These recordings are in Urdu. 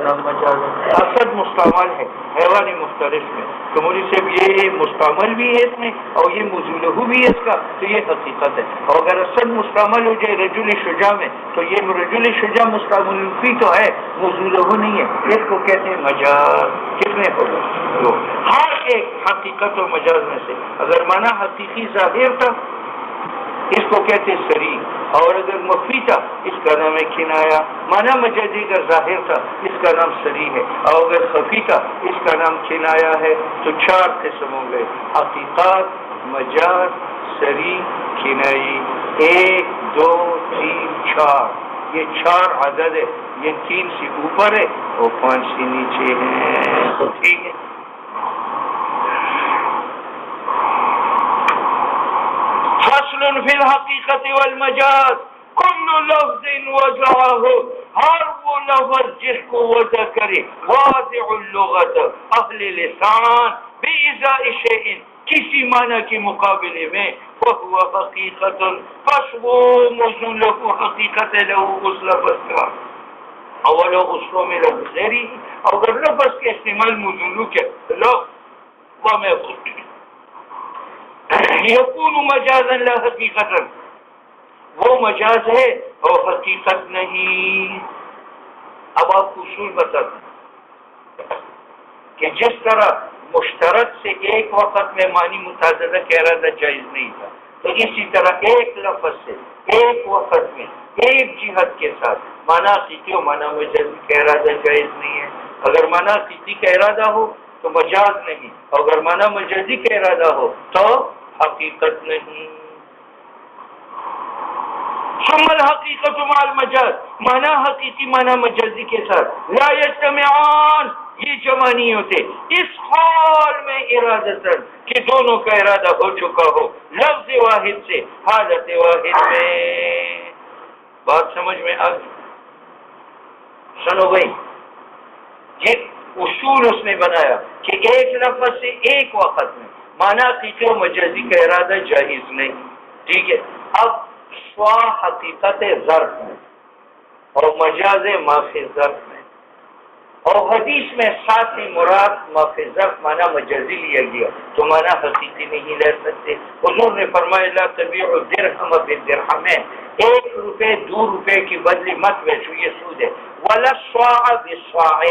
نام مجاز ہے. اسد مستعمل ہے حیوان مفترس میں، تو مولوی صاحب یہ مستعمل بھی ہے اس میں اور یہ موضوع بھی ہے اس کا، تو یہ حقیقت ہے. اور اگر اسد مستعمل ہو جائے رجل شجاع میں تو یہ رجل شجاع مستعمل فی تو ہے، موضوع نہیں ہے. اس کو کہتے ہیں مجاز. کتنے ہوگا؟ دو. ہر ایک حقیقت و مجاز میں سے اگر معنی حقیقی ظاہر تھا اس کو کہتے ہیں صریح، اور اگر مخفی تھا اس کا نام ہے کنایا. معنی مجازی اگر ظاہر تھا اس کا نام صریح ہے، اور اگر خفی تھا اس کا نام کنایا ہے. تو چار قسم ہو گئے: حقیقات، مجاز، صریح، کنائی. 1 2 3 4، یہ 4 عدد ہے. یہ 3 سے اوپر ہے اور 5 سے نیچے ہیں. تو ٹھیک ہے. فصل فی الحقیقت والمجاز کل لفظ وضعه، ہر وہ لفظ جس کو وضع کرے واضع اللغت اہل لسان بإزاء شیء، کسی معنی کے مقابلے میں، فهو حقیقت، پس وہ موزون له حقیقت له اس لفظ کا. اولو اسلو میں لفظ غیری، اگر لفظ کے استعمال موزون کے لفظ وہ میں یکون مجازا لا حقیقتا، وہ مجاز ہے اور حقیقت نہیں. اب آپ کو اصول بتاتا ہوں کہ جس طرح مشترک سے ایک وقت میں معنی متعددہ کا ارادہ جائز نہیں تھا، تو اسی طرح ایک لفظ سے ایک وقت میں ایک جہت کے ساتھ معنی حقیقی و معنی مجازی کا ارادہ جائز نہیں ہے. اگر معنی حقیقی کا ارادہ ہو تو مجاز نہیں، اور اگر معنی مجازی کا ارادہ ہو تو حقیقت نہیں. ثم الحقیقت مع المجاز، معنی حقیقی معنی مجازی کے ساتھ لا یجتمعان، یہ جمع نہیں ہوتے اس حال میں ارادتاً کہ دونوں کا ارادہ ہو چکا ہو لفظ واحد سے حالت واحد میں. بات سمجھ میں آ گئی؟ سنو بھائی، یہ اصول اس نے بنایا کہ ایک لفظ سے ایک وقت میں معنی حقیقی و مجازی کا ارادہ جائز نہیں. ٹھیک ہے. اب سوا حقیقت ظرف میں اور مجاز معافی ظرف میں، اور حدیث میں ساتھ ہی مراد معافی ظرف معنی مجازی لیا گیا تو معنی حقیقی نہیں لے سکتے. حضور نے فرمایا لا تبیع الدرہم بالدرہم، 1 روپے 2 روپے کی بدلی مت بیچو، یہ سود ہے. ولا الصاع بالصاع،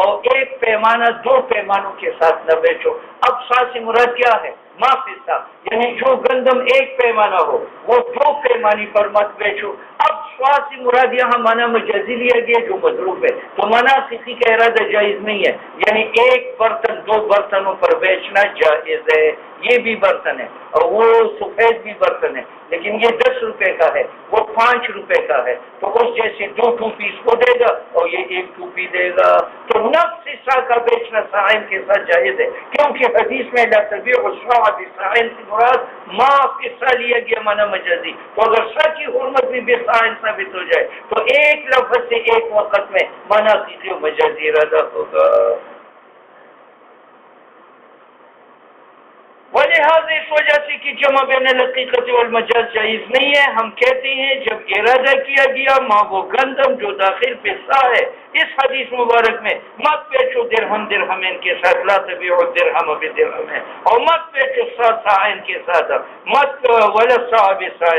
اور ایک پیمانہ 2 پیمانوں کے ساتھ نہ بیچو. اب سا سے مراد کیا ہے؟ معافی سا، یعنی جو گندم 1 پیمانہ ہو وہ 2 پیمانے پر مت بیچو. اب سوا سے مراد یہاں معنی مجازی لیا گیا جو مضروب ہے، تو معنی کسی کا ارادہ جائز نہیں ہے. یعنی 1 برتن 2 برتنوں پر بیچنا جائز ہے. یہ بھی برتن ہے اور وہ سفید بھی برتن ہے، لیکن یہ 10 روپے کا ہے وہ 5 روپے کا ہے، تو اس جیسے 2 ٹوپی اس کو دے گا اور یہ 1 ٹوپی دے گا. تو نفس سا کا بیچنا سائن کے ساتھ جائز ہے، کیونکہ حدیث میں لا تبیع الصاع بالصاع سے مراد ما فی سا لیا گیا معنی مجازی. تو اگر سا کی حرمت بھی بالصاع ثابت ہو جائے تو ایک لفظ سے ایک وقت میں معنی حقیقی و مجازی ارادہ ہوگا. ولہذا اس وجہ سے کہ جمع بین الحقیقت والمجاز جائز نہیں ہے، ہم کہتے ہیں جب ارادہ کیا گیا ماں وہ گندم جو داخل پہ سا ہے، اس حدیث مبارک میں مت بیچو درہم درہمین کے ساتھ، لا تبیع الدرہم بدرہم، اور مت بیچو سا ساعین کے ساتھ، مت ولا سا بساع.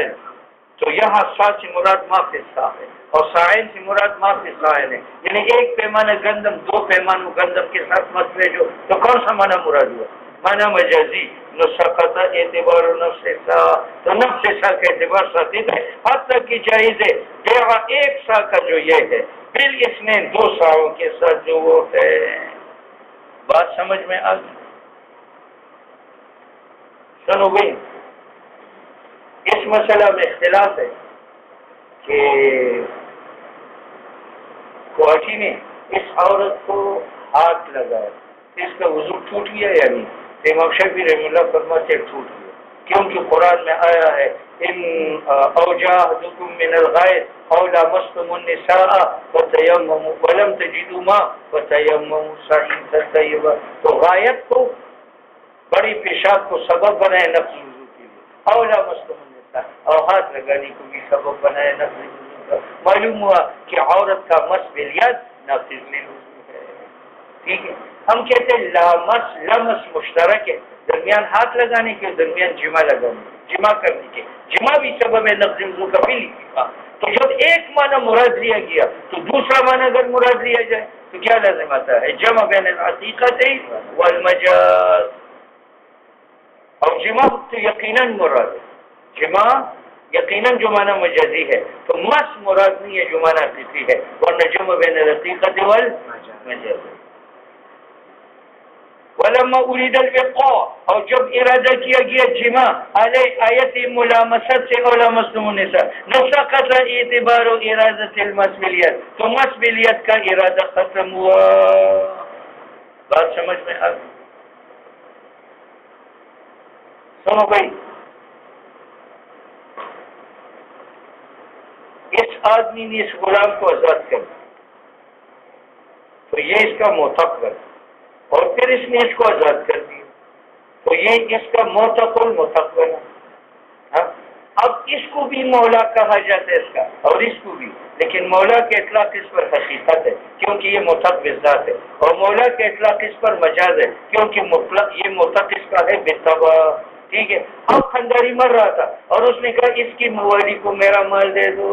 تو یہاں سا سے مراد ما فی سا ہے اور ساعین سے مراد ما فی ساعین ہے، یعنی 1 پیمانہ گندم 2 پیمانوں گندم کے ساتھ مت بیچو. تو کون سا معنی مراد ہوا؟ معنی مجازی. نسخت اعتبار نفس سا، تو نفس سا کا اعتبار ثابت ہے، حتیٰ کہ جائز ہے بیع 1 سا کا جو یہ ہے بل اس نے 2 ساؤں کے ساتھ جو وہ ہے. بات سمجھ میں آ گئی؟ سنو بھائی، اس مسئلہ میں اختلاف ہے کہ کوٹھی نے اس عورت کو ہاتھ لگایا، اس کا وضو ٹوٹ گیا یا نہیں؟ امام شافعی رحمہ اللہ فرماتے ٹوٹ گیا، کیونکہ قرآن میں آیا ہے ان اوجاہدکم من الغائط او لامستم النساء فتیمموا ولم تجدوا ماء فتیمموا صعیدا طیبا. تو غائط کو بڑی پیشاب کو سبب بنائے نفس وضو کے لیے، او لامستم النساء، اور ہاتھ لگانے کو بھی سبب بنائے نفس وضو کا. معلوم ہوا کہ عورت کا مس بالید ناقض نہیں ٹھیک ہے. ہم کہتے ہیں لامس لمس مشترک ہے، درمیان ہاتھ لگانے کے، درمیان جمع لگانے جمع کرنے کے. جمع بھی سبب ہے لفظ وضو کا بھی لکھا. تو جب ایک معنی مراد لیا گیا تو دوسرا معنی اگر مراد لیا جائے تو کیا لازم آتا ہے؟ جمع بین الحقیقت والمجاز. اور جمع تو یقیناً مراد ہے، جمع یقیناً جو معنی مجازی ہے، تو مس مراد نہیں ہے جو معنی حقیقی ہے، ورنہ جمع بین الحقیقت والمجاز. ولما اريد الوقاء، اور جب ارادہ کیا گیا جمع علی آیت ملامست سے علامستم النساء نسقط اعتبار و ارادت المسبلیت، تو مسبلیت کا ارادہ ختم ہوا. بات سمجھ میں آ گئی؟ سنو بھائی، اس آدمی نے اس غلام کو آزاد کر دیا تو یہ اس کا معتق ہے، اور پھر اس نے اس کو آزاد کر دیا تو یہ اس کا معتق المعتق بنا. ہاں، اب اس کو بھی مولا کہا جاتا ہے اس کا، اور اس کو بھی، لیکن مولا کے اطلاق اس پر حقیقت ہے کیونکہ یہ معتق بالذات ہے، اور مولا کے اطلاق اس پر مجاز ہے کیونکہ مطلق یہ معتق اس کا ہے بالطبع. ٹھیک ہے. اب خنداری مر رہا تھا اور اس نے کہا اس کی موالی کو میرا مال دے دو،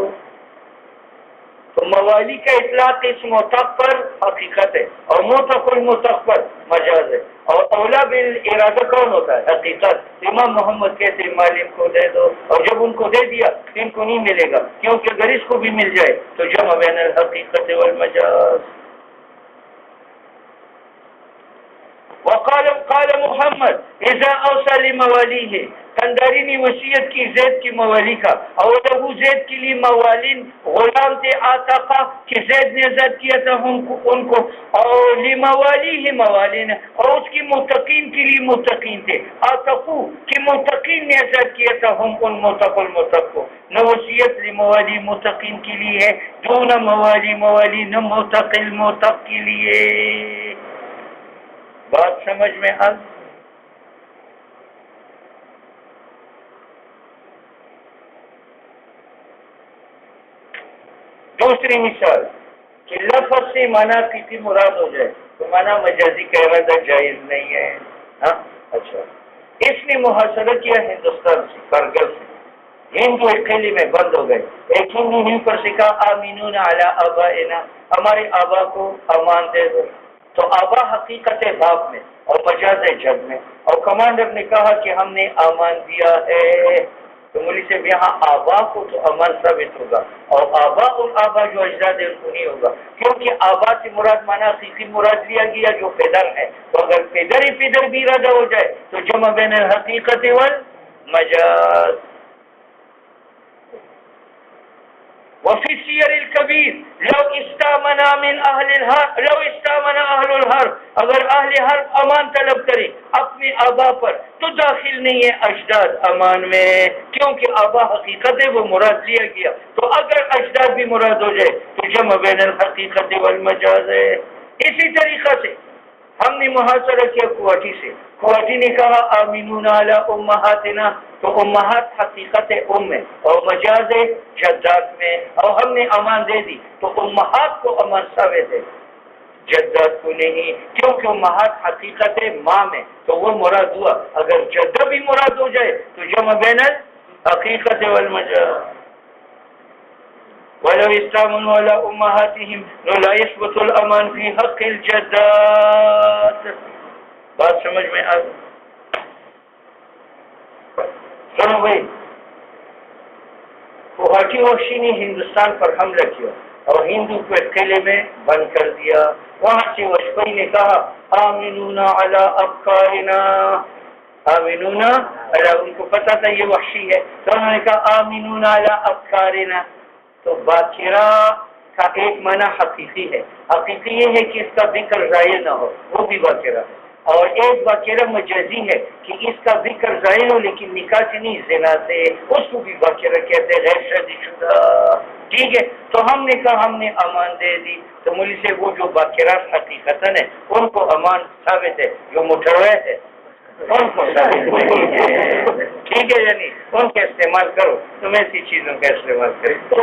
تو موالی کا اطلاق اس معتق پر حقیقت ہے اور معتق المعتق پر مجاز ہے. اور اولا بالارادہ کون ہوتا ہے؟ حقیقت. امام محمد کہتے مال ان کو دے دو، اور جب ان کو دے دیا ان کو نہیں ملے گا کیونکہ اگر اس کو بھی مل جائے تو جمع بین الحقیقت والمجاز. قال محمد اذا اوصى لموالیہ، خنداری نے وصیت کی زید کی موالی کا، اور وہ زید کے لیے موالین غلام تھے آتاقا کہ زید نے آزاد کیا تھا ان کو، اور لموالیہ موالین، اور اس کی متقین کے لیے متقین تھے آتقو کہ متقین نے آزاد کیا تھا ہم ان متق المتق کو. نہ وصیت لموالی متقین کے لیے ہے، دون موالی موالی نہ متق المتق کے لیے. بات سمجھ میں آ؟ دوسری مثال کہ لفظ سے معنی کسی مراد ہو جائے تو معنی مجازی کا ارادہ جائز نہیں ہے. ہاں اچھا، اس نے محاصرہ کیا ہندوستان سے، کارگل سے. ہندو ایک قلعے میں بند ہو گئے. ایک ہندو ہند پر سے کہا آمینون علی آبائنا، ہمارے آبا کو امان دے دو. تو آبا حقیقت ہے باپ میں اور مجاز ہے جد میں. اور کمانڈر نے کہا کہ ہم نے امان دیا ہے، تو مولوی صاحب یہاں آبا کو تو امان ثابت ہوگا، اور آبا اور آبا جو اجداد ہے ان کو نہیں ہوگا کیونکہ آبا سے مراد مانا حقیقی مراد لیا گیا جو پیدر ہے. تو اگر پیدر ہی پیدر بھی ارادہ ہو جائے تو جمع بین الحقیقت والمجاز. وفي السير الكبير لو استامن من اهل الحرب، لو استامن اهل الحرب، اگر اہل حرب امان طلب کرے اپنے آبا پر تو داخل نہیں ہے اجداد امان میں کیونکہ آبا حقیقت ہے وہ مراد لیا گیا. تو اگر اجداد بھی مراد ہو جائے تو جمع بین الحقیقت والمجاز ہے. اسی طریقہ سے ہم نے محاصرہ کیا کوٹی سے، کوٹی نے کہا آمینون علی امہاتنا، تو امہات حقیقت ام ہے اور مجاز ہے جدات میں، اور ہم نے امان دے دی تو امہات کو امان ثابت ہے جدات کو نہیں کیونکہ امہات حقیقت ماں میں تو وہ مراد ہوا. اگر جدہ بھی مراد ہو جائے تو جمع بین الحقیقت والمجاز. وَلَوْ اسْتَامَنُوا عَلَىٰ أُمَّهَاتِهِمْ لَا يَثْبُتُ الْأَمَانُ فِي حَقِّ الْجَدَّاتِ. بات سمجھ میں آ گئی؟ سنو بھائی، گوہاٹی وحشی نے ہندوستان پر حملہ کیا اور ہندو کو ایک قلعے میں بند کر دیا. وہاں سے وشپئی نے کہا آمنون علی افکارنا، آمنون علی، ان کو پتا تھا یہ وحشی ہے تو انہوں نے کہا آمنون علی افکارنا. تو باقرہ کا ایک معنی حقیقی ہے، حقیقی یہ ہے کہ اس کا ذکر ضائع نہ ہو، وہ بھی باقرہ. اور ایک باقرہ مجازی ہے کہ اس کا ذکر ظاہر ہو لیکن نکاح سے نہیں زنا سے، اس کو بھی باقرہ کہتے ہیں، غیر شادی شدہ. ٹھیک ہے. تو ہم نے کہا ہم نے امان دے دی تو مجھ سے وہ جو باقرہ حقیقتاً ہے ان کو امان ثابت ہے، جو مٹروے ہے ان کو ثابت نہیں ہے. ٹھیک ہے، یعنی ان کا استعمال کرو، تم ایسی چیزوں کا استعمال کرو.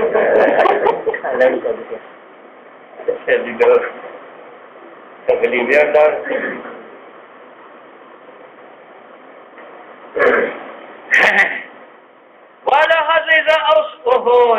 تکلیف ڈال والا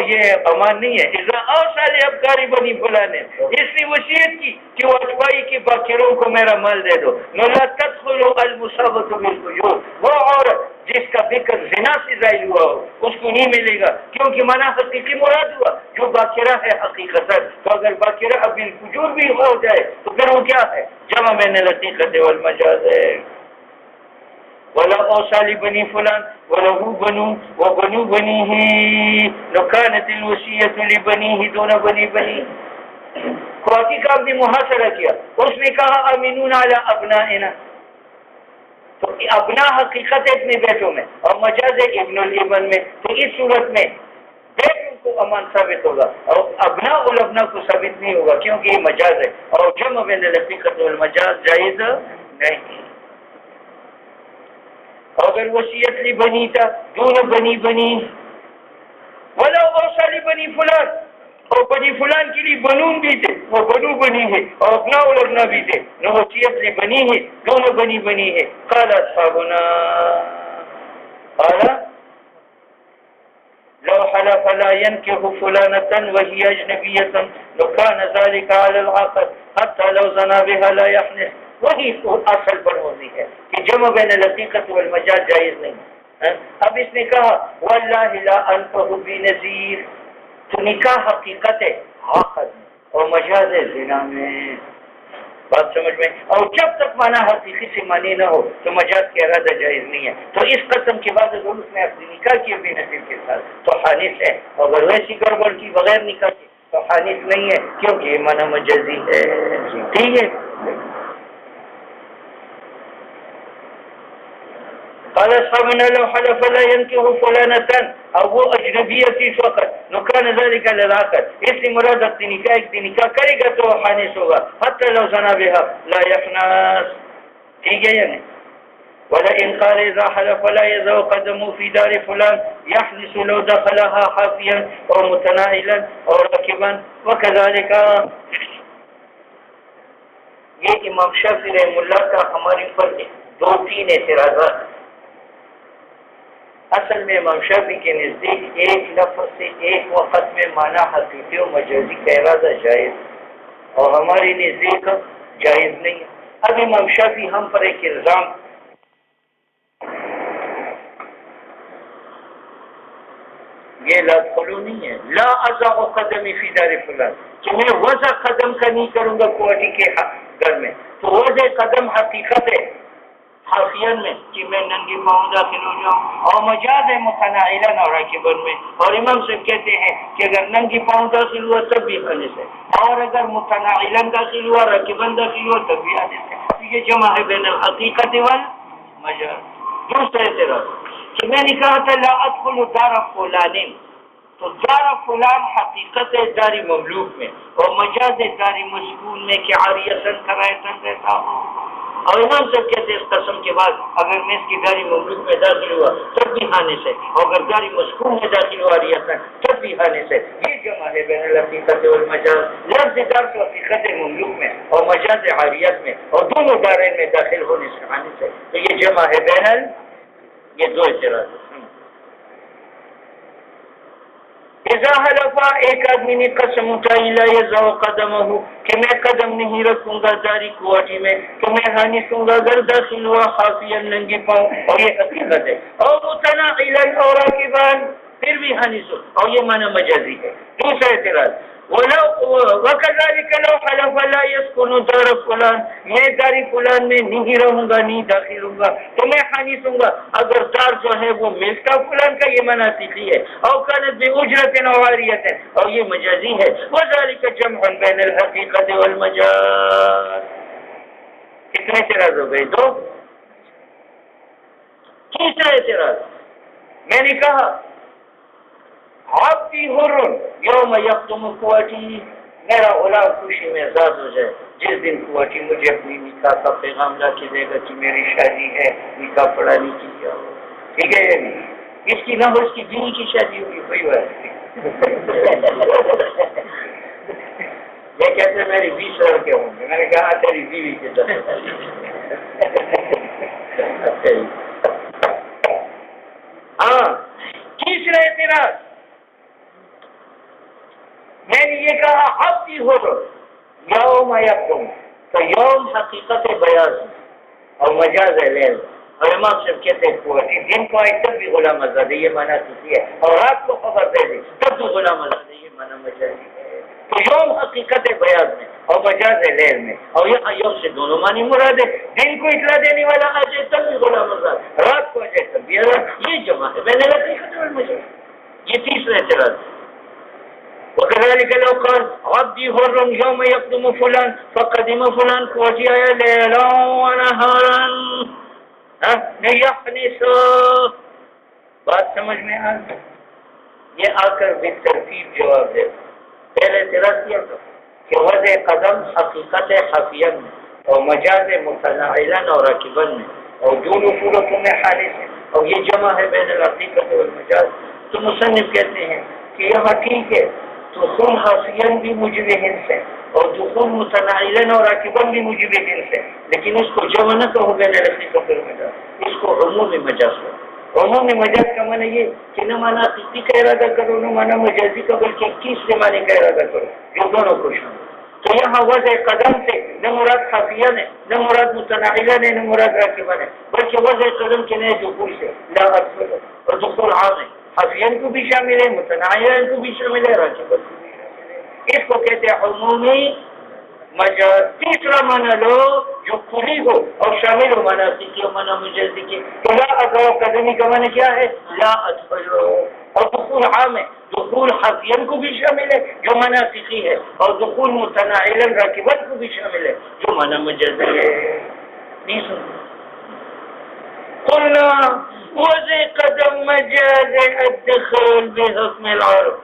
یہ امان نہیں ہے. اذا اوصى لابکاری بنی فلانے اس نے وصیت کی کہ وہ اٹوائی کے باکروں کو میرا مال دے دو. لا تدخل المصابۃ بالفجور، وہ عورت جس کا ذکر زنا سے ظاہر ہوا ہو اس کو نہیں ملے گا، کیونکہ منع حقیقی مراد ہوا جو باکرہ ہے حقیقتا. تو اگر باکرہ اب بالفجور بھی ہو جائے تو پھر وہ کیا ہے؟ جمع بین الحقیقت والمجاز ہے. ولا اوصى لبني فلان وله بنون وبنو بنيه لو كانت الوصية لبنيه دون بني بنيه. قاضی کا آپ نے محاصرہ کیا، اس نے کہا امینون علی ابنائنا، تو ابنا حقیقت ہے اپنے بیٹوں میں اور مجاز ہے ابن الابن میں. تو اس صورت میں بیٹوں کو امان ثابت ہوگا اور ابنا الابنا کو ثابت نہیں ہوگا کیونکہ یہ مجاز ہے اور جمع بین الحقیقت والمجاز جائز نہیں. اگر وصیت لی بنی تھا دونوں بنی بنی ولا اوصى لبنی فلان، اور بنی فلان کے لیے بنون بھی تھے، وہ بنو بنی ہے اور اپنا اور ابنا بھی تھے، نو وصیت لی بنی ہے دونوں بنی بنی ہے. قال اصحابنا قال لو حلف لا ينكح فلانة وهي أجنبية لكان ذلك على العقد حتى لو زنا بها لا يحنث. وہی اصل پر ہوتی ہے کہ جمع بین الحقیقت والمجاز جائز نہیں. اب اس نے کہا واللہ لا انفہ بنذیر، تو نکاح حقیقت ہے عقد اور مجاز ہے زنا میں. بات سمجھ میں؟ اور جب تک معنی حقیقی سے معنی نہ ہو تو مجاز کا ارادہ جائز نہیں ہے. تو اس قسم کے بعد اگر اس نے اپنی نکاح کی بے نظیر کے ساتھ تو حانث ہے، اگر ویسی گڑبڑ کی بغیر نکاح کی تو حانث نہیں ہے کیونکہ یہ معنی مجازی ہے. ٹھیک ہے. قال اصحابنا لو حلف لا ينكح فلانة، اور وہ اجنبیہ تھی اس وقت، نکان ذلك للعقد، اس سے مراد اپنی نکاح کرے گا تو حانث ہوگا. حتى لو زنا بها لا يحنث. ٹھیک ہے یا نہیں؟ ولئن قال اذا حلف لا يزو قدمه في دار فلان يحنث لو دخلها حافيا او متنائلا او راكبا وكذلك. یہ امام شافعی رحمہ اللہ کا ہمارے اوپر 2-3 اعتراضات. اصل میں امام شافعی کے نزدیک ایک لفظ سے ایک وقت میں معنی حقیقی و مجازی کا ارادہ جائز اور ہمارے نزدیک جائز نہیں. اب امام شافعی ہم پر ایک الزام، یہ لا قلو نہیں ہے، لا اضع قدمی فی دار فلان، کہ میں وضع قدم کا نہیں کروں گا کوٹی کے گھر میں. تو وضع قدم حقیقت ہے حافین میں کہ میں ننگی پاؤں داخل ہو جاؤں، اور مجاز ہے متناعلن اور راکبن میں. اور امام صاحب کہتے ہیں کہ اگر ننگی پاؤں داخل ہوا تب بھی حانث ہے، اور اگر متناعلن داخل ہوا راکبن داخل ہوا تب بھی حانث ہے. تو یہ جمع ہے بین الحقیقت والمجاز. دوسرا اعتراض کہ میں نے کہا تھا لا ادخل دار فلان، تو دار فلان حقیقت ہے داری مملوک میں اور مجاز ہے داری مسکون میں کہ عاریتن کرایتن رہتا ہوں. اور امام صاحب کہتے ہیں اس قسم کے بعد اگر میں اس کی داری مملوک میں داخل ہوا تب بھی حانث ہے، اور اگر داری مسکون میں داخل ہوا عاریتن تب بھی حانث ہے. یہ جمع ہے بین الحقیقت والمجاز. لفظ دار تو حقیقت مملوک میں اور مجاز عاریت میں، اور دونوں دارین میں داخل ہونے سے حانث ہے. تو یہ جمع ہے بین یہ 2 اعتراض. اذا حلفا، ایک آدمی نے قسم اٹھائی لا یضع قدمہ کہ میں قدم نہیں رکھوں گا داری کوٹی میں تو میں حانث ہوں گا اگر داخل ہوا خافیا ننگی پاؤں، اور یہ حقیقت ہے. اور متناعلا اور راکبان پھر بھی حانث ہو، اور یہ معنی مجازی ہے. دوسرا اعتراض وَكَذَلِكَ لَوْ حَلَفَ لَا يَسْكُنُ دَارَ فُلَانٍ، میں داری فلان میں نہیں رہوں گا نہیں داخل ہوں گا تو میں حانث ہوں گا اگر دار جو ہے وہ ملک کا فلان کا، یہ معنی حقیقی ہے. اور كانت بأجرة أو عاریة، اور یہ مجازی ہے. وَذَلِكَ جَمْعٌ بَيْنَ الْحَقِيقَةِ وَالْمَجَازِ. کتنے اعتراض ہو گئے؟ 2. تیسرا اعتراض میں نے کہا عبدی حر یوم یختم قوتی، میرا غلام خوشی میں آزاد ہو جائے جس دن قوتی مجھے اپنی نکاح کا پیغام لا کے دے گا کہ میری شادی ہے، نکاح پڑھانی کی جاؤ. ٹھیک ہے یا نہیں؟ اس کی نہ ہو اس کی بیوی کی شادی ہوگی کوئی بات نہیں. کہتے میری 20 لڑکے ہوں گے. میں نے کہا تیری بیوی کے 10. ہاں تیسرا اعتراض میں نے یہ کہا عبدی ہو یوم یکتم، تو یوم حقیقت بیاض اور مجاز لیل. اور امام صاحب کہتے ہیں دن کو آئے تب بھی غلام آزاد ہے، یہ معنی کسی ہے، اور رات کو خبر دے دی تب بھی غلام آزاد ہے، یہ معنی مجازی ہے. تو یوم حقیقت بیاض میں اور مجاز لیل میں، اور یہاں یوم سے دونوں معنی مراد ہے. دن کو اطلاع دینے والا آ جائے تب بھی غلام آزاد، رات کو آ جائے تب بھی آزاد، یہ جمع ہے بین الحقیقت والمجاز. یہ تیسرا اعتراض. وكذلك لو قال عبدي حر يوم يقدم فلان فقدم فلان فوجئ ليلا ونهارا يحنس. بات سمجھ میں آ گئی؟ یہ آ کر بالترتیب جواب دے. پہلے اعتراض کیا تھا کہ وضع قدم حقیقت خفیہ میں اور مجاز متناعلا اور راکبا میں اور دونوں صورتوں میں خالص ہے، اور یہ جمع ہے بین الحقیقت والمجاز. تو مصنف کہتے ہیں کہ یہاں ٹھیک ہے دخول خفیہ بھی موجب حنس ہے اور دخول متناعلا اور راکبا بھی موجب حنس ہے، لیکن اس کو جمع نہ کہو بین الحقیقت والمجاز، اس کو عمومی مجاز کرو. عمومی مجاز کا معنی یہ کہ نہ معنی حقیقی کا ارادہ کرو نہ معنی مجازی کا، بلکہ تیسرے معنی کا ارادہ کرو جو دونوں کو شامل. تو یہاں وضع قدم سے نہ مراد خفیہ ہے نہ مراد متناعلا ہے نہ مراد راکبا ہے، بلکہ وضع قدم کے نئے دخول سے لا اکثر، اور دخول عام ہے، خفیہ کو بھی شامل ہے، متناعلا کو بھی شامل ہے، راکبا کو بھی شامل ہے. اس کو کہتے ہیں عمومی مجاز. تیسرا معنی لو جو کلی ہو اور شامل ہو معنی حقیقی اور معنی مجازی کے. تو لا ادعو قدمی کا معنی کیا ہے؟ لا ادخلو. اور دخول عام ہے، دخول خفیہ کو بھی شامل ہے جو معنی حقیقی ہے، اور دخول متناعلا راکبا کو بھی شامل ہے جو معنی مجازی ہے. نہیں سن قلنا وضع قدم مجاز الدخول بحکم العرب.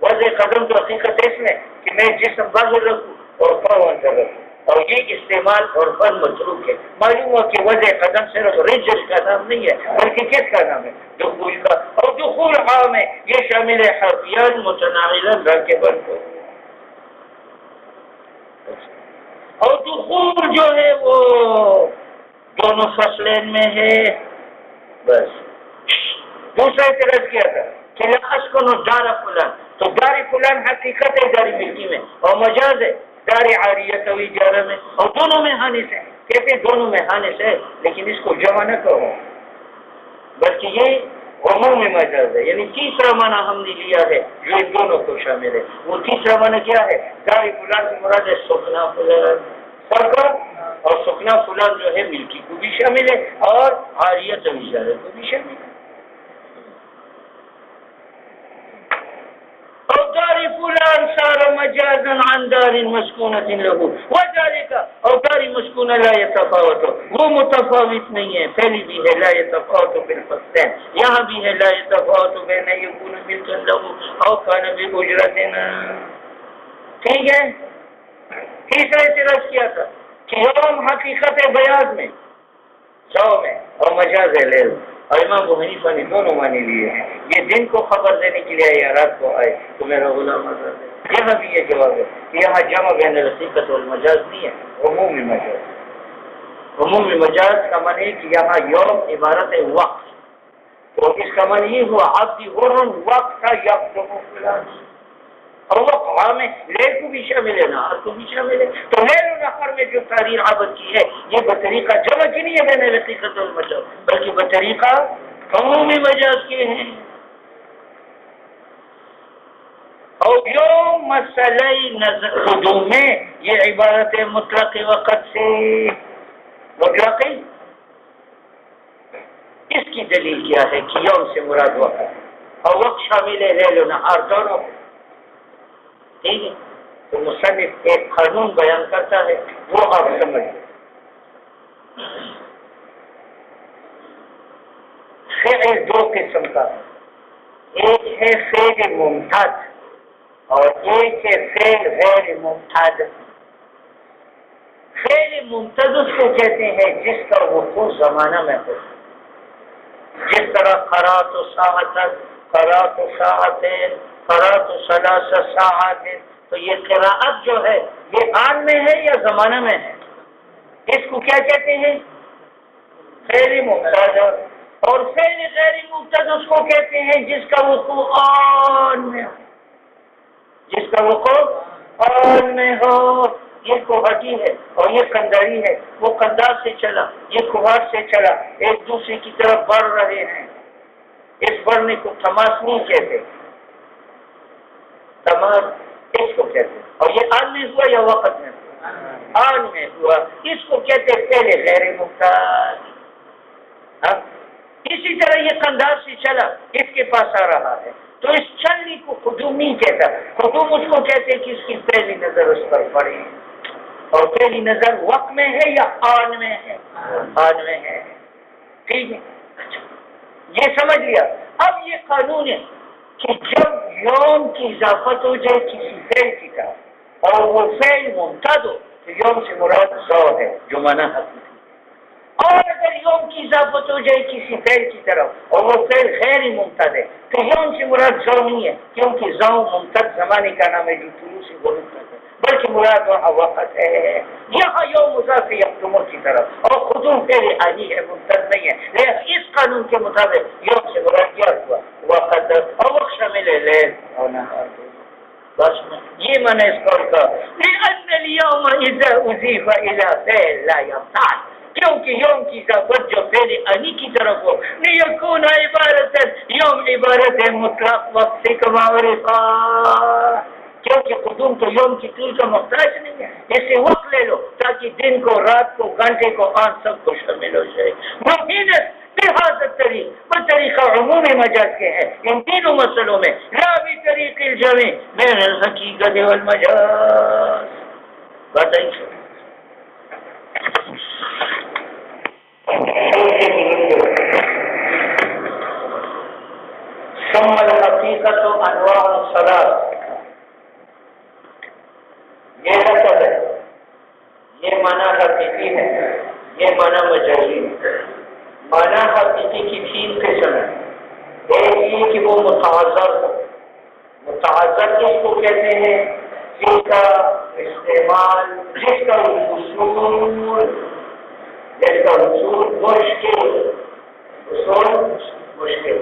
وضع قدم تو حقیقت اس میں کہ میں جسم باہر رکھوں اور پاؤں اندر رکھوں، اور یہ استعمال اور فن متروک ہے. معلوم ہوا کہ وضع قدم صرف رجل کا نام نہیں ہے بلکہ کس کا نام ہے؟ دخول کا. اور دخول عام ہے، یہ شامل ہے خفیہ متناعلا راکبا کو. اور دخول جو ہے وہ دونوں فصلین میں ہے. بس دوسرا اعتراض کیا تھا کہ لا اسکن دار فلان، تو دار فلان حقیقت ہے داری ملکی میں اور مجاز ہے دار عاریت و اجارہ میں، اور دونوں میں حانس ہے. کہتے دونوں میں حانس ہے لیکن اس کو جمع نہ کہو بلکہ یہ عمومی مجاز ہے. یعنی تیسرا معنی ہم نے لیا ہے جو ان دونوں کو شامل ہے. وہ تیسرا معنی کیا ہے؟ دار فلان سے مراد ہے سکنا فلان سرکار، اور سکنا فلان جو ہے ملکی کو بھی شامل ہے اور عاریت و اجارہ کو بھی شامل ہے. اور دار فلان صار مجازا عن دار مسکونۃ له وذلك، اور دار مسکونہ لا يتفاوت، وہ متفاوت نہیں ہے. پہلی بھی ہے لا يتفاوت بالفصلین، یہاں بھی ہے لا يتفاوت بین یکون ملکا له او کان باجرۃ. ٹھیک ہے. تیسرا اعتراض کیا تھا کہ یوم حقیقت بیاض میں سو میں اور مجاز لیل، اور امام ابو حنیفہ نے دونوں معنی لیے ہیں. یہ دن کو خبر دینے کے لیے یا رات کو آئے تو میرا غلام آزاد ہے. یہاں بھی یہ جواب ہے کہ یہاں جمع بین الحقیقت والمجاز نہیں ہے، عمومی مجاز. عمومی مجاز کا معنی کہ یہاں یوم عبارت ہے وقت، تو اس کا معنی یہ ہوا عبدی حر وقت کا یکتب فلان، اور وقت عام ہے، لیل کو بھی شامل ہے نہار کو بھی شامل ہے. تو لیل و نہار میں جو تعبیر عبد کی ہے یہ بطریقہ جمع کی نہیں ہے بین الحقیقت والمجاز بلکہ بطریقہ عمومی مجاز کے ہیں. اور یوم مسئلہ قدوم میں یہ عبارت مطلق وقت سے مطلق، اس کی دلیل کیا ہے کہ یوم سے مراد وقت ہے اور وقت شامل ہے لیل و نہار دونوں. ٹھیک ہے. تو مصنف ایک قانون بیان کرتا ہے وہ آپ سمجھ. فعل دو قسم کا ہے، ایک ہے فعل ممتد اور ایک ہے فعل غیر ممتد. فعل ممتد اس کو کہتے ہیں جس کا وقوع زمانہ میں ہو، جس طرح قرات ساعتن، قرات ساعتین، قرأت ثلاث ساعات، تو یہ قراءت جو ہے یہ آن میں ہے یا زمانہ میں ہے؟ اس کو کیا کہتے ہیں؟ فعل مبتدا، اور فعل غیر مبتدا اس کو کہتے ہیں جس کا وقوع آن میں ہو، جس کا وقوع آن میں ہو۔ یہ کوہٹی ہے اور یہ کنداری ہے، وہ کندار سے چلا، یہ کوہاٹ سے چلا، ایک دوسرے کی طرف بڑھ رہے ہیں، اس بڑھنے کو تماس نہیں کہتے، تماس اس کو کہتے، اور یہ آن میں ہوا یا وقت میں ہوا؟ آن میں ہوا، اس کو کہتے پہلے غیر مبتدا۔ اسی طرح یہ کندار سے چلا، اس کے پاس آ رہا ہے، تو اس چلنے کو قدوم نہیں کہتا، قدوم اس کو کہتے کہ اس کی پہلی نظر اس پر پڑی، اور پہلی نظر وقت میں ہے یا آن میں ہے؟ آن میں ہے، ٹھیک ہے۔ یہ سمجھ لیا۔ اب یہ قانون ہے کہ جب یوم کی اضافت ہو جائے کسی فعل کی طرف اور وہ فعل ممتد ہو تو یوم سے مراد سو ہے جو مانا حقیقی، اور اگر یوم کی اضافت ہو جائے کسی فعل کی طرف اور وہ فعل غیر ممتد ہے تو یوم سے مراد زو نہیں ہے، کیونکہ زو ممتد زمانے کا نام ہے جو شروع سے غروب تک ہے، بلکہ مراد وہاں وقت ہے۔ یہاں یوم مضاف یقدموں کی طرف اور قدوم فعل حاجی ہے، ممتد نہیں ہے، لیکن اس قانون کے مطابق یوم سے مراد کیا ہوا؟ وقت، اور وقت شامل ہے لیل اور نہار۔ بس یہ معنی اس قول کا لأن اليوم اذا اضيف الى فعل لا يمتعن، کیونکہ یوم کی اضافت جو پہلے انی کی طرف ہو لیکون عبارت یوم عبارت ہے مطلق وقت سے کما عرفا، کیونکہ قدوم تو یوم کی طول کا محتاج نہیں ہے، اسے وقت لے لو تاکہ دن کو، رات کو، گھنٹے کو، آن سب کو شامل ہو جائے۔ مبینت بهذا الطریق، وہ طریقہ عمومی مجاز کے ہیں ان تینوں مسئلوں میں، لا بطریق الجمع بین الحقیقت والمجاز۔ بتائیے ثم الحقیقت انواع ثلاث، یہ لفظ ہے، یہ معنی حقیقی ہے، یہ معنی مجازی ہے۔ معنی حقیقی کی تین قسم ہے، ایک یہ کہ وہ متعذر ہو، متعذر کس کو کہتے ہیں؟ جس کا استعمال، جس کا حصول مشکل، حصول مشکل،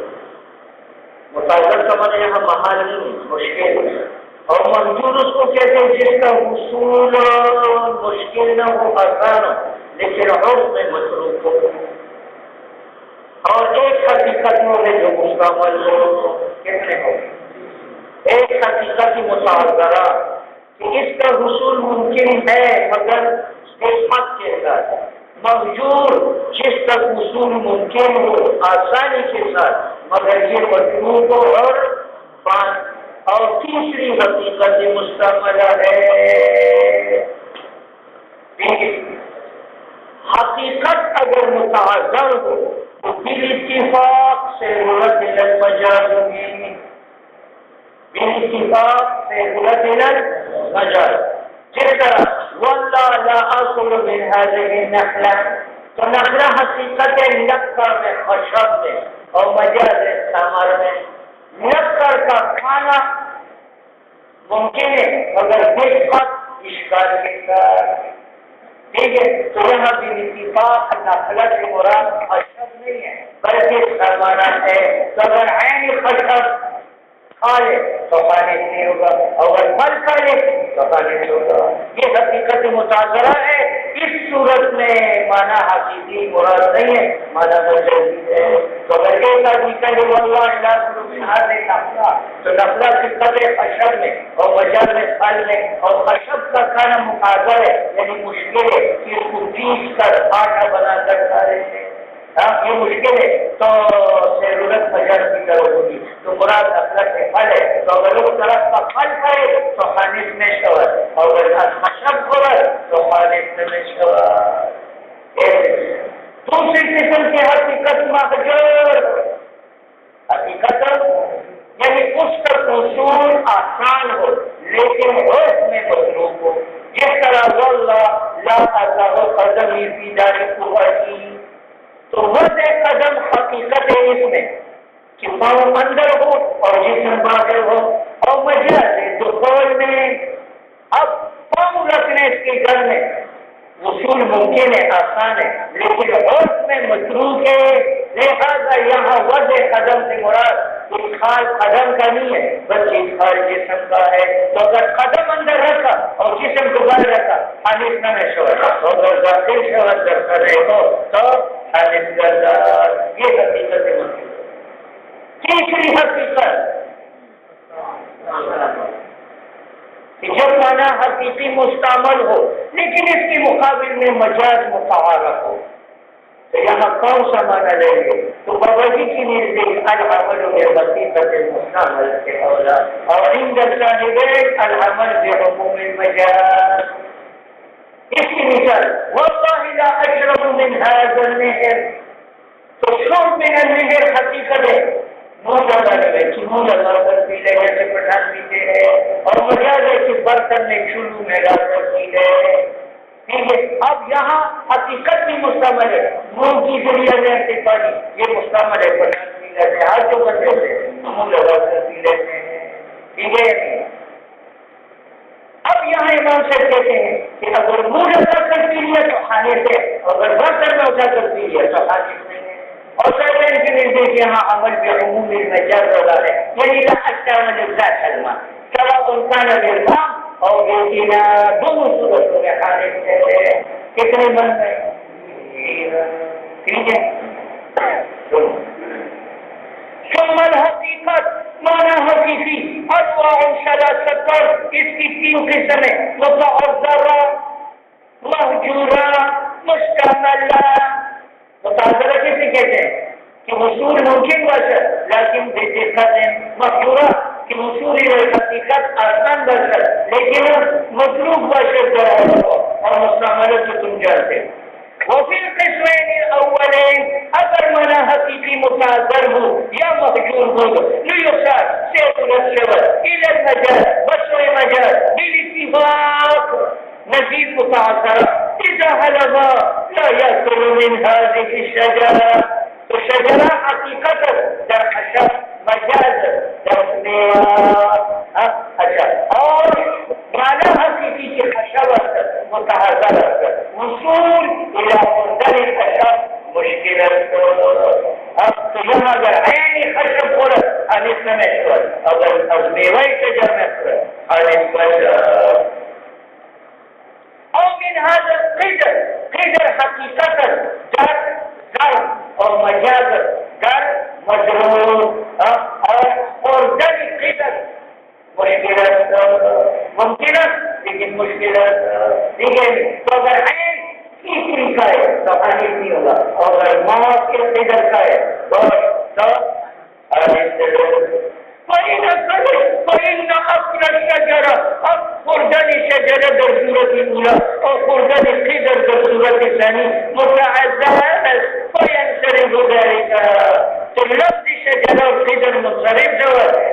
متعذر کا معنی یہاں محال نہیں، مشکل، اور منظور اس کو کہتے ہیں جس کا حصول مشکل نہ ہو، آسان ہو لیکن عرف میں متروک ہو، اور ایک حقیقت میں ہے جو مستعمل ہو، کتنے ہو؟ ایک حقیقت متعذرہ کہ اس کا حصول ممکن ہے مگر قسمت کے ساتھ، مہجور جس کا حصول ممکن ہو آسانی کے ساتھ مگر یہ مطلوب ہو اور بات، اور تیسری حقیقت مستعملہ ہے۔ حقیقت اگر متعذر ہو تو بالاتفاق ضرورت المجاز ہوگی، بالاتفاق ضرورت المجاز، جس طرح واللہ لا اصل من هذه النخلہ، تو نخلہ حقیقت لکڑ میں، خشب میں، اور مجاز ثمر میں۔ لکڑ کا کھانا ممکن ہے مگر دقت اشکال کے ساتھ، ٹھیک ہے، تو یہاں بھی اتفاق نخلہ سے مراد خشب نہیں ہے بلکہ سرمانہ ہے، تو اگر عین خشب کھا لے تو خالص نہیں ہوگا، اگر پھل کھا لے تو خالص ہوگا۔ یہ حقیقت متعذرہ ہے، اس صورت میں معنی حقیقی مراد نہیں ہے، معنی مجازی ہے۔ تو اگر ایک آدمی کہے واللہ لا اصل من هذه النخلہ، تو نخلہ صفت ہے خشب میں اور مجاز میں پھل میں، اور خشب کا کھانا متعذر ہے یعنی مشکل ہے کہ اس کو پیس کر آٹا بنا کر کھا رہے ہیں، یہ مشکل ہے، تو ضرورت مجاز کی طرف ہوگی، تو مراد نخلہ سے پھل ہے، تو اگر اس طرح کا پھل کھائے تو خالص میں شور، اور اگر خشب کھائے تو خالص میں شور۔ دوسری قسم کی حقیقت مہجور، حقیقت یعنی اس کا حصول آسان ہو لیکن عرف میں مطلوب ہو، جس طرح واللہ لا اللہ قدم فی دار قوتی، تو وضع قدم حقیقت ہے اس میں کہ پاؤں اندر ہو اور جسم باہر ہو، اور مجاز دخول میں اب پاؤں رکھنے کے گھر میں وصول ممکن ہے، آسان ہے، لیکن عرف میں متروک ہے، لہذا یہاں وضع قدم سے مراد ادخال قدم کا نہیں ہے بلکہ ادخال جسم کا ہے۔ تو اگر قدم اندر رکھا اور جسم کو باہر رکھا حادث نہ میں شوہر، اگر داخل شوہر در کر رہے ہو تو حادث گردار۔ یہ حقیقت ہے۔ تیسری حقیقت کہ جب معنی حقیقی مستعمل ہو لیکن اس کے مقابل میں مجاز متعارف ہو تو یہاں کون سا معنی لیں گے؟ تو بابا جی کی نزدیک العمل بالحقیقت المستعمل کے اولا اور عند الصاحبین العمل بعموم المجاز۔ اس کی مثال واللہ لا اشرب من هذا النهر، تو شرب من النهر حقیقت ہے منہ لگانے میں کہ منہ لگا کر پی لے جیسے پٹھان پیتے ہیں، اور مجاز ہے کہ برتن میں چولو میں لا کر پی لے۔ ٹھیک ہے، اب یہاں حقیقت بھی مستعمل ہے، منہ کی ذریعہ سے پانی یہ مستعمل ہے، پٹھان پی لیتے ہیں، ہاتھ جو بچے سے منہ لگا کر پی لیتے ہیں۔ ٹھیک ہے، اب یہاں امام صاحب کہتے ہیں کہ اگر منہ لگا کر پی لیا تو کھانے سے، اگر برتن میں اٹھا کر پی لیا تو کھانے سے۔ اور سرکار کے نزدیک یہاں عمل بعموم المجاز ہوگا ہے، یعنی لا اچھا ذات علما سوا انسان الرام اور بینا دونوں صورتوں میں خالص ہے۔ کتنے من میں ٹھیک ہے۔ ثم الحقیقت معنی حقیقی انواع ثلاثہ، اس کی تین قسم ہیں، متعذرہ، مہجورہ، مستعملہ۔ متعذرہ کسے کہتے ہیں کہ وصول ممکن باشد لیکن بدقت مہجورہ کہ وصول حقیقت آسان باشد لیکن مطلوب باشد اور مستعملہ جو تم جانتے ہیں۔ وفی القسمین الاولین اگر منع حقیقی متعذر ہو یا مہجور ہو لیسار سیدرت شود الى المجاز بسوء مجاز بالاتفاق نزید متعذر اذا حلبا لا یأکل من هذه الشجرة، تو شجرہ حقیقت در حشب مجاز در اچھا اور معنی حقیقی کے حشب متعذر وصول الى مندر حشب مشکل تو یہاں اگر عین خشب خورد انس میں شود اگر از میوہ شجر میں خورد انس بشد او من هذا القدر قدر حقیقت در در اور مجاز در مجرور اور خوردن قدر مشکلت ممکنت لیکن مشکلت لیکن تو اگر عین تیسری کا ہے تو حدیث نہیں ہوگا، اور اگر موت کے قدر کا ہے تو حدیث فإن أصل الشجرة خوردن شجرة در صورت الأولى أو خوردن القدر در صورت الثانية متعذر فينصرف ذلك لفظ شجرة القدر منصرف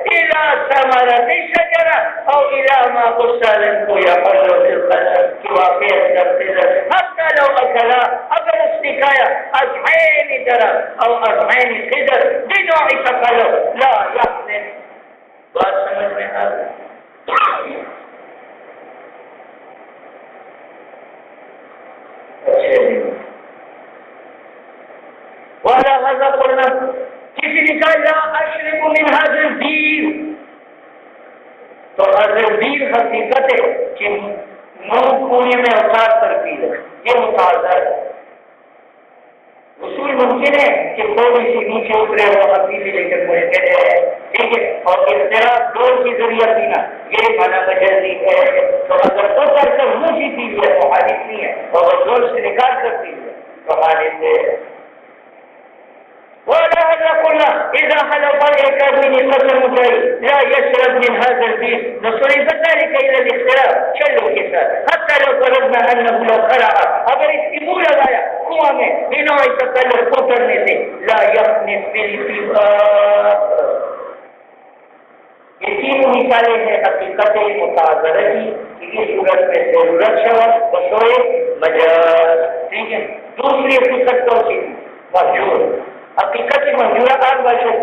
إلى ثمرة الشجرة أو إلى ما قص لنه يحل في القدر كوافية القدر حتى لو أكلا أكل استكاية أزعين درى أو أزعين قدر بنوع تقلب لا يحلم۔ بات سمجھ میں آ گئی؟ والا غذا قلنا کسی نے کہا لا اشرب من هذا البير، تو هذا البير حقیقت ہے کہ منہ کونے میں اتار کر پی لے، یہ متعذر ہے۔ وصول ممکن ہے کہ تھوڑی سی نیچے اترے ہو حقیقی لیکن مشکل ہے، ٹھیک ہے، اور اضطراب دور کے ذریعہ پینا یہ معنی مجازی ہے۔ تو اگر تو کر کر منہ ہی پی لیا تو حادث نہیں ہے، اور اگر دور سے نکال کر پی لیا تو حادث ہے۔ ولا هذا قلنا إذا حلف الكافرين قسم لا يشرب من هذا البير نصرف ذلك إلى الاختلاف شلوا الكتاب حتى لو فرضنا أنه لو خلع اگر اس کی منہ لگایا کنواں میں بنوع تکلف کو کرنے سے لا يخنس بالاتفاق۔ یہ تین مثالیں ہیں حقیقت متعذرہ کی اس صورت میں ضرورت شود بسوئے مجاز، ٹھیک ہے۔ دوسری حقیقت کون سی مہجور، حقیقت مہجورہ آن باشد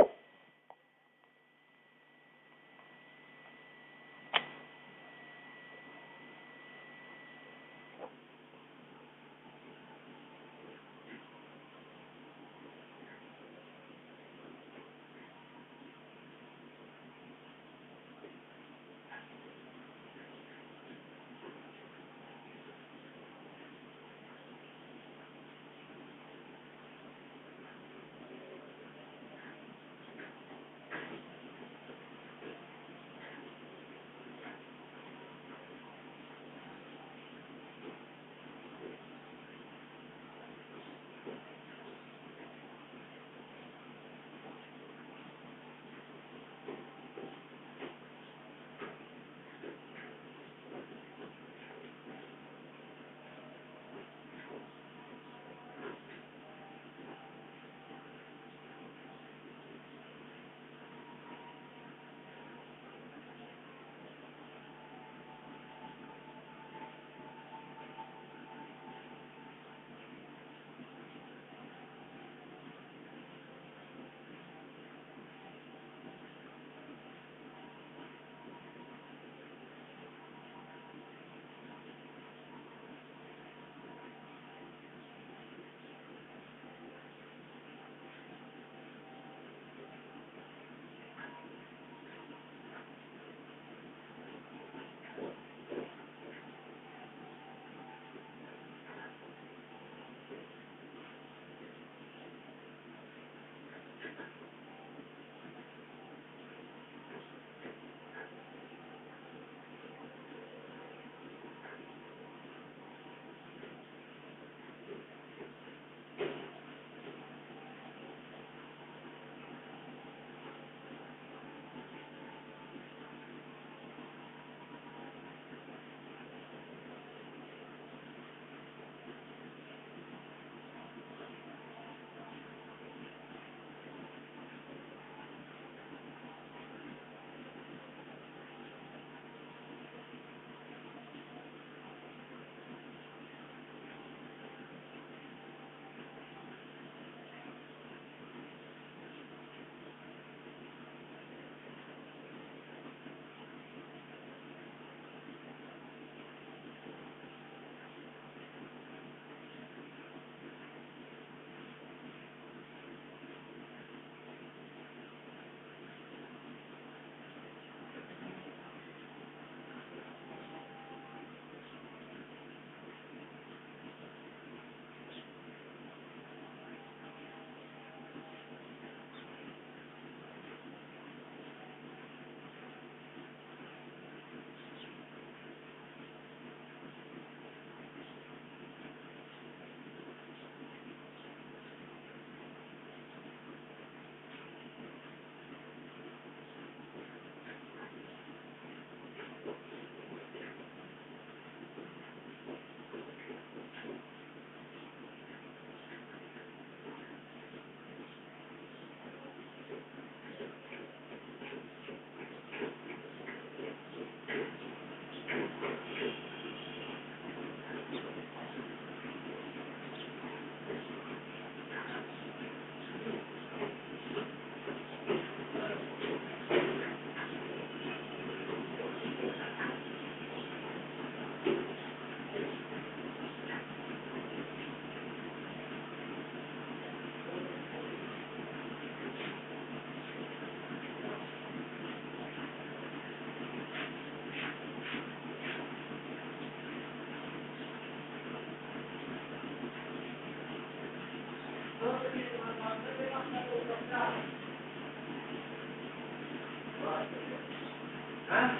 Thank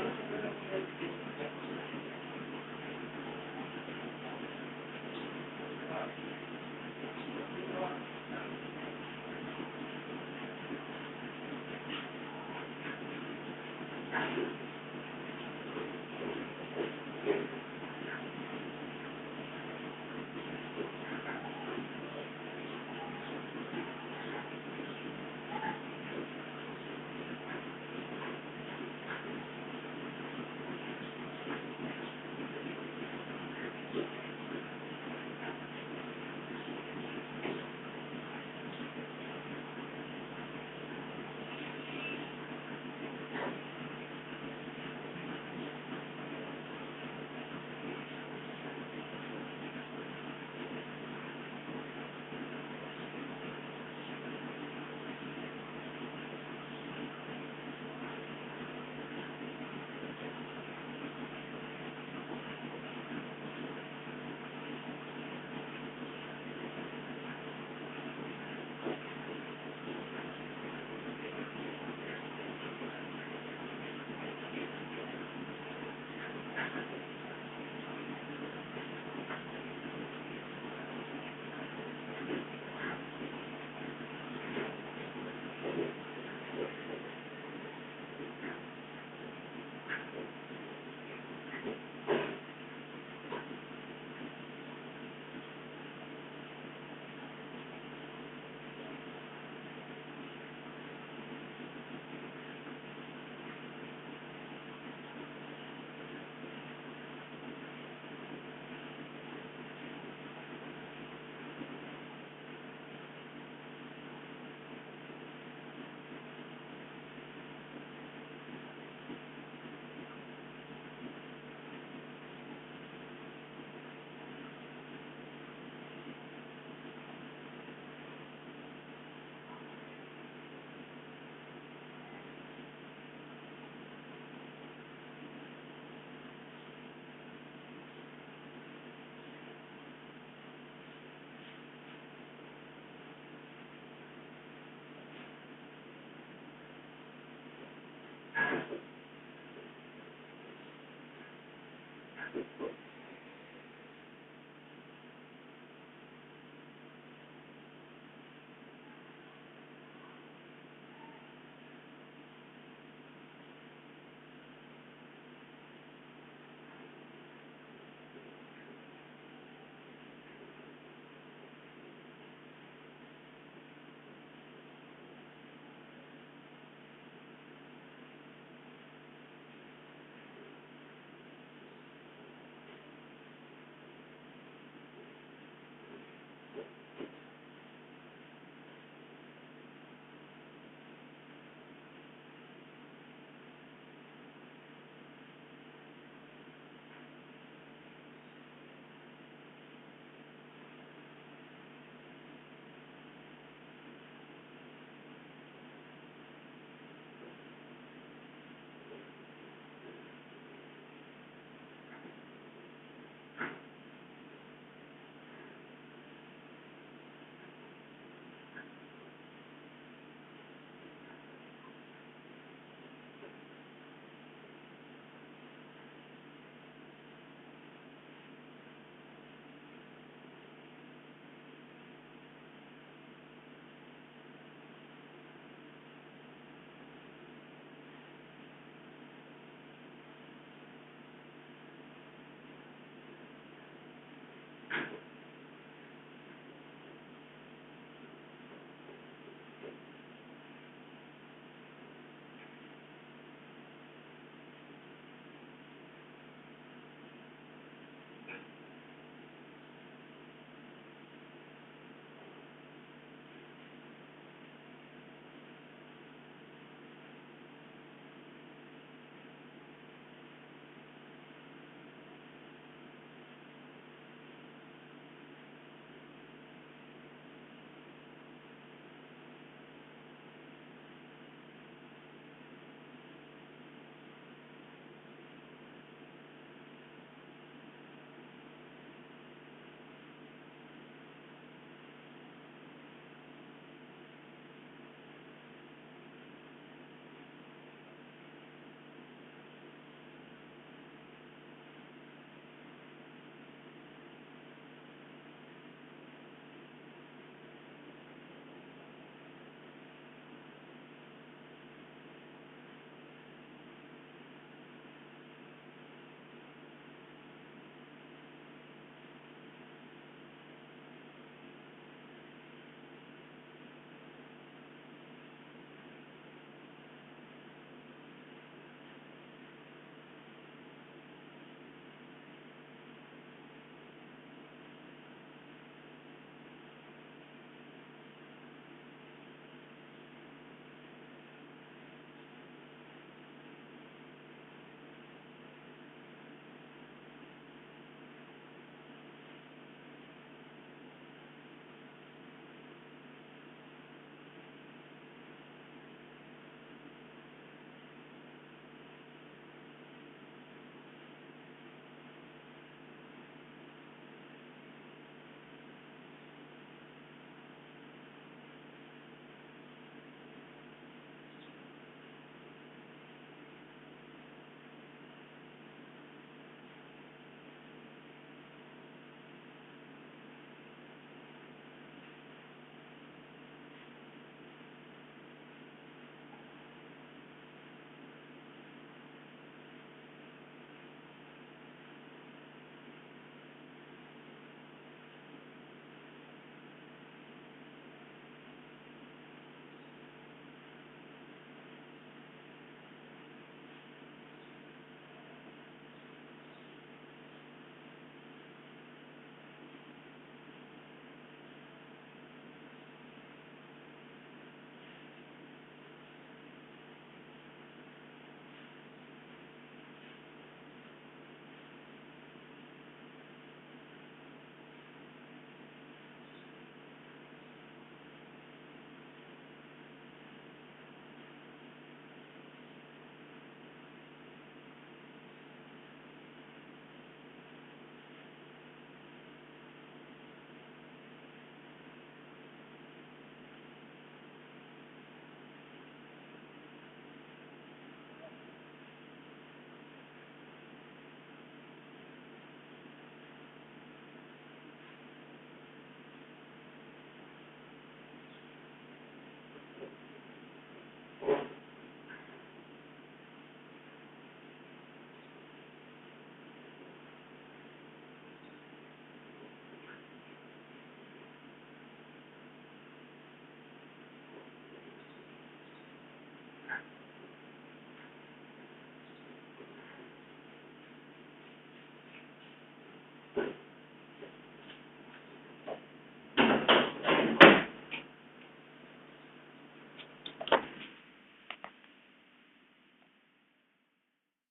you.